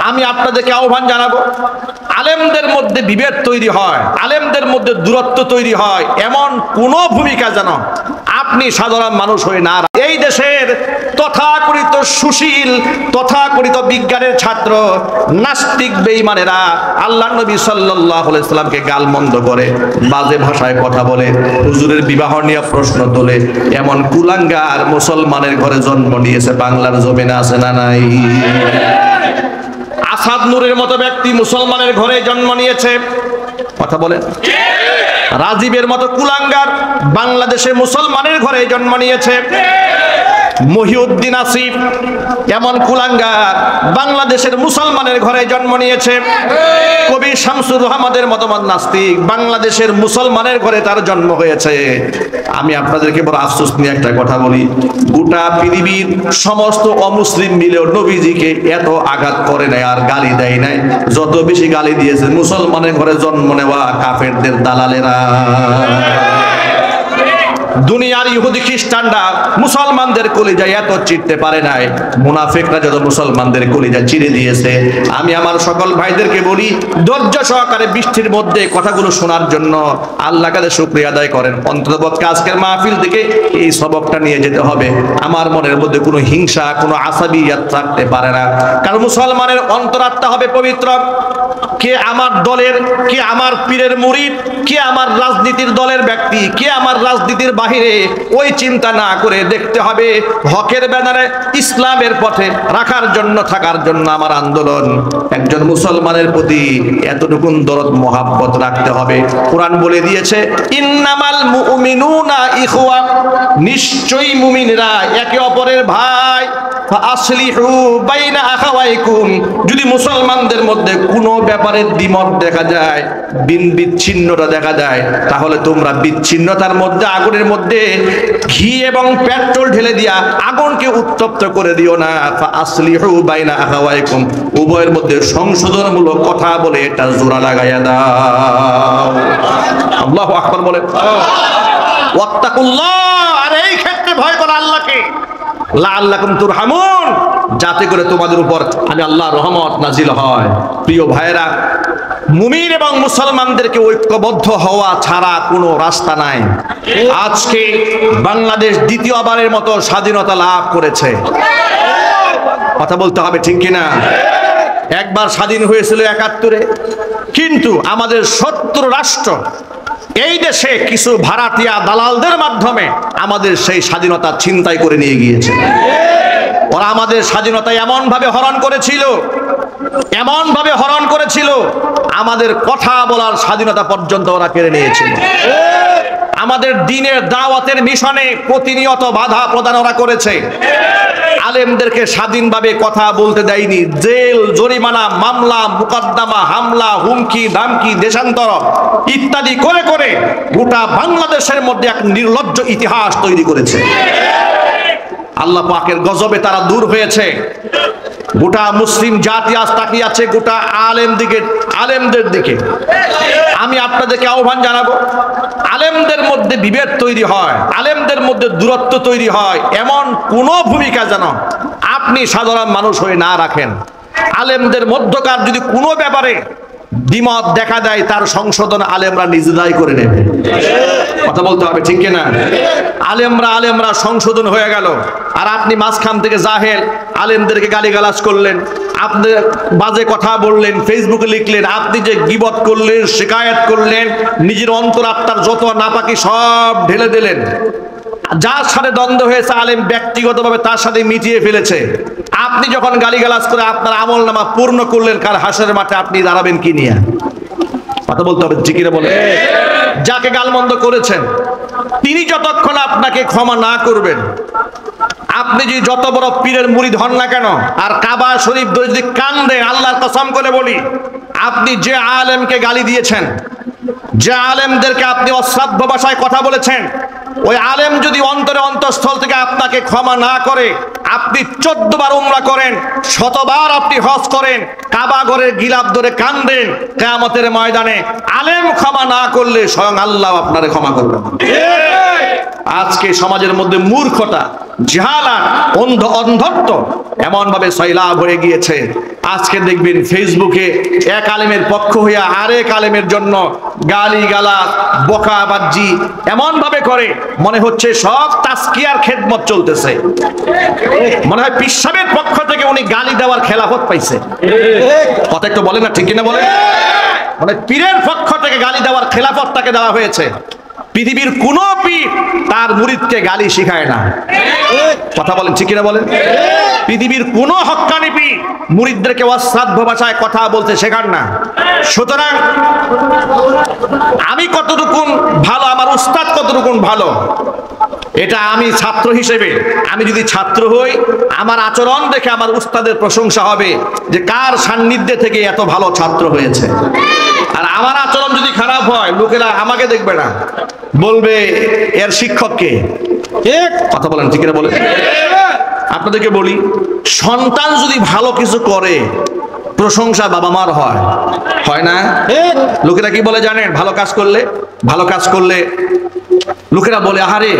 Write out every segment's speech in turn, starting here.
আমি আপনাদেরকে আহ্বান জানাবো, আলেমদের মধ্যে বিভেদ তৈরি হয়, আলেমদের মধ্যে দূরত্ব তৈরি হয়, এমন কোনো ভূমিকা যেন আপনি সাধারণ মানুষ হয়ে না। এই দেশের তথাকথিত সুশীল, তথাকথিত বিজ্ঞানের ছাত্র নাস্তিক বেঈমানেরা আল্লাহর নবী সাল্লাল্লাহু আলাইহি সাল্লামকে গালমন্দ করে, বাজে ভাষায় কথা বলে, হুজুরের বিবাহ নিয়ে প্রশ্ন তোলে, এমন কুলাঙ্গার মুসলমানের ঘরে জন্ম নিয়েছে বাংলার জমিনে, আছে না নাই? আসাদ নূরের মতো ব্যক্তি মুসলমানের ঘরে জন্ম নিয়েছে, কথা বলেন। রাজীবের মতো কুলাঙ্গার বাংলাদেশে মুসলমানের ঘরে জন্ম নিয়েছে। মহিউদ্দিন আসিফ এমন কুলাঙ্গার বাংলাদেশের মুসলমানের ঘরে জন্ম নিয়েছে। কবি শামসুর রহমানের মতামত নাস্তিক, বাংলাদেশের মুসলমানের ঘরে তার জন্ম হয়েছে। আমি আপনাদেরকে বড় আফসোস নিয়ে একটা কথা বলি, গোটা পৃথিবীর সমস্ত অমুসলিম মিলেও নবীজিকে এত আঘাত করে নাই আর গালি দেয় নাই যত বেশি গালি দিয়েছে মুসলমানের ঘরে জন্ম নেওয়া কাফেরদের দালালেরা। দুনিয়ার ইহুদি খ্রিস্টানরা মুসলমানদের কলিজায় এত চিরতে পারে নাই, মুনাফিকরা যত মুসলমানদের কলিজা চিরে দিয়েছে। আমি আমার সকল ভাইদেরকে বলি, ধৈর্য সহকারে বৃষ্টির মধ্যে কথাগুলো শোনার জন্য আল্লাহর কাছে শুকরিয়া আদায় করেন। অন্ততপক্ষে আজকের মাহফিল থেকে এই সবকটা নিয়ে যেতে হবে। আমার মনের মধ্যে কোনো হিংসা, কোনো আসাবিয়াত থাকতে পারে না, কারণ মুসলমানের অন্তরাত্মা হবে পবিত্র। কে আমার দলের, কে আমার পীরের মুরিদ, কে আমার রাজনীতির দলের ব্যক্তি, কে আমার রাজনীতির বাহিরে, ওই চিন্তা না করে দেখতে হবে হকের ব্যানারে ইসলামের পথে রাখার জন্য, থাকার জন্য আমার আন্দোলন। একজন মুসলমানের প্রতি এতটুকু দরদ মোহাব্বত রাখতে হবে। কোরআন বলে দিয়েছে, ইন্নামাল মুমিনুনা ইখওয়া, নিশ্চয়ই মুমিনরা একে অপরের ভাই। ফাসলিহু বাইনা আখাওয়াইকুম, যদি মুসলমানদের মধ্যে কোনো ব্যাপারে দ্বিমত দেখা যায়, বিচ্ছিন্নতা দেখা যায়, তাহলে তোমরা বিচ্ছিন্নতার মধ্যে, আগুনের মধ্যে ঘি এবং পেট্রোল ঢেলে দিয়া আগুনকে উত্তপ্ত করে দিও না। ফাসলিহু বাইনা আখাওয়াইকুম, উভয়ের মধ্যে সংশোধনমূলক কথা বলে এটা জোড়া লাগাইয়া দাও। আল্লাহু আকবার বলে, ওয়াত্তাকুল্লাহ, আর এই ক্ষেত্রে ভয় করো আল্লাহকে, লাআল্লাকুম তুরহামুন, যাতে করে তোমাদের উপর আমি আল্লাহর রহমত নাজিল হয়। প্রিয় ভাইরা, মুমিন এবং মুসলমানদেরকে ঐক্যবদ্ধ হওয়া ছাড়া কোনো রাস্তা নাই। আজকে বাংলাদেশ দ্বিতীয়বারের মতো স্বাধীনতা লাভ করেছে, কথা বলতে হবে ঠিক কিনা? একবার স্বাধীন হয়েছিল ৭১-এ, কিন্তু আমাদের শত্রু রাষ্ট্র এই দেশে কিছু ভাড়াটিয়া দালালদের মাধ্যমে আমাদের সেই স্বাধীনতা ছিনতাই করে নিয়ে গিয়েছে। ওরা আমাদের স্বাধীনতা এমন ভাবে হরণ করেছিল, এমন ভাবে হরণ করেছিল, আমাদের কথা বলার স্বাধীনতা পর্যন্ত ওরা কেড়ে নিয়েছিল। আমাদের দ্বীনের দাওয়াতের মিশনে প্রতিনিয়ত বাধা প্রদান ওরা করেছে। আলেমদেরকে স্বাধীনভাবে কথা বলতে দেয়নি। জেল, জরিমানা, মামলা, মুকদ্দমা, হামলা, হুমকি, ধামকি, দেশান্তর ইত্যাদি করে করে গোটা বাংলাদেশের মধ্যে এক নির্লজ্জ ইতিহাস তৈরি করেছে। আল্লাহ পাকের গজবে তারা দূর হয়েছে। গোটা মুসলিম জাতি আজ তাকিয়ে আছে গোটা আলেমদের দিকে। আমি আপনাদেরকে আহ্বান জানাবো, আলেমদের মধ্যে বিভেদ তৈরি হয়, আলেমদের মধ্যে দূরত্ব তৈরি হয়, এমন কোনো ভূমিকা যেন আপনি সাধারণ মানুষ হয়ে না রাখেন। আলেমদের মধ্যকার যদি কোনো ব্যাপারে দ্বিমত দেখা দেয়, তার সংশোধন আলেমরা নিজেরাই করে নেবে, কথা বলতে হবে ঠিক কিনা? আলেমরা সংশোধন হয়ে গেল, আর আপনি মাঝখান থেকে জাহেল আলেমদেরকে গালিগালাজ করলেন, আপনি বাজে কথা বললেন, ফেসবুকে লিখলেন, আপনি যে গীবত করলেন, শিকায়াত করলেন, নিজের অন্তরাত্মার যত নাপাকি সব ঢেলে দিলেন। যার সাথে দ্বন্দ্ব হয়েছে আলেম ব্যক্তিগতভাবে তার সাথে মিটিয়ে ফেলেছে। আপনি যখন গালিগালাজ করে আপনার আমল নামা পূর্ণ করলেন, কার হাসরের মাঠে আপনি দাঁড়াবেন কি নিয়ে? কথা বলতে হবে ঠিক কিনা বলে। যাকে গালমন্দ করেছেন তিনি যতক্ষণ আপনাকে ক্ষমা না করবেন, আপনি যদি যত বড় পীরের মুরিদ হন না কেন, আর কাবা শরীফ ধরে যদি কান্দেন, আল্লাহর কসম করে বলি, আপনি যে আলেমকে গালি দিয়েছেন, যে আলেমদেরকে আপনি অশ্রাব্য ভাষায় কথা বলেছেন, ওই আলেম যদি অন্তরে অন্তঃস্থল থেকে আপনাকে ক্ষমা না করে, আপনি 14 বার উমরা করেন, 100 বার আপনি হজ করেন, কাবা ঘরের গিলাফ ধরে কান্দেন, কিয়ামতের ময়দানে আলেম ক্ষমা না করলে স্বয়ং আল্লাহ আপনারে ক্ষমা করবেন। আজকে সমাজের মধ্যে মূর্খতা, জাহালাত, অন্ধত্ব এমন ভাবে সয়লাভ হয়ে গিয়েছে, আজকে দেখবেন ফেসবুকে এক আলেমের পক্ষ হইয়া আরেক আলেমের জন্য গালি গালা বকা বাজ্জি এমন ভাবে করে মনে হচ্ছে সব তাসকিয়ার খেদমত চলতেছে, মনে হয় পীর সাহেবের পক্ষ থেকে উনি গালি দেওয়ার খেলাফত পাইছে। কথা একটু বলেন না, ঠিক কিনা বলেন? মানে পীরের পক্ষ থেকে গালি দেওয়ার খেলাফত তাকে দেওয়া হয়েছে। পৃথিবীর কোন পীর তার মুরিদকে গালি শিখায় না। কথা বলেন, ঠিক কিনা বলেন? পৃথিবীর কোন হক্কানি পীর মুরিদদেরকে অশ্রাব্য ভাষায় কথা বলতে শেখান না। সুতরাং আমি কতটুকু ভালো, আমার উস্তাদ কতটুকু ভালো, এটা আমি ছাত্র হিসেবে, আমি যদি ছাত্র হই আমার আচরণ দেখে আমার উস্তাদের প্রশংসা হবে যে কার সান্নিধ্যে থেকে এত ভালো ছাত্র হয়েছে। আর আমার আচরণ যদি খারাপ হয় লোকেরা আমাকে দেখবে না, বলবে এর শিক্ষককে। ঠিক কথা বলেন, ঠিক না বলেন? আপনাদেরকে বলি, সন্তান যদি ভালো কিছু করে প্রশংসা বাবা মার হয়, হয় না? লোকেরা কি বলে জানেন? ভালো কাজ করলে লোকেরা বলে আহারে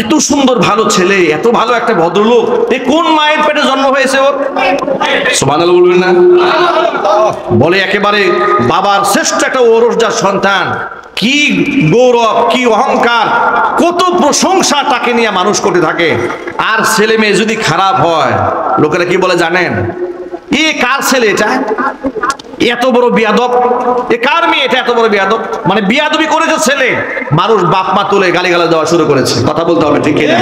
এত সুন্দর ভালো ছেলে, এত ভালো একটা ভদ্রলোক, এ কোন মায়ের পেটে জন্ম হয়েছে ওর? সুবহানাল্লাহ বলবেন না? বলে একেবারে বাবার শ্রেষ্ঠ একটা ওরসজার সন্তান, কি গৌরব, কি অহংকার, কত প্রশংসা তাকে নিয়ে মানুষ করতে থাকে। আর ছেলে মেয়ে যদি খারাপ হয় লোকেরা কি বলে জানেন? এ কার ছেলে, এটা এত বড় বিয়াদব, এ কার মেয়ে, এটা এত বড় বিয়াদব। মানে বিয়াদবি করেছে ছেলে, মানুষ বাপ মা তুলে গালিগালাজ দেওয়া শুরু করেছে। কথা বলতে হবে, ঠিক কিনা?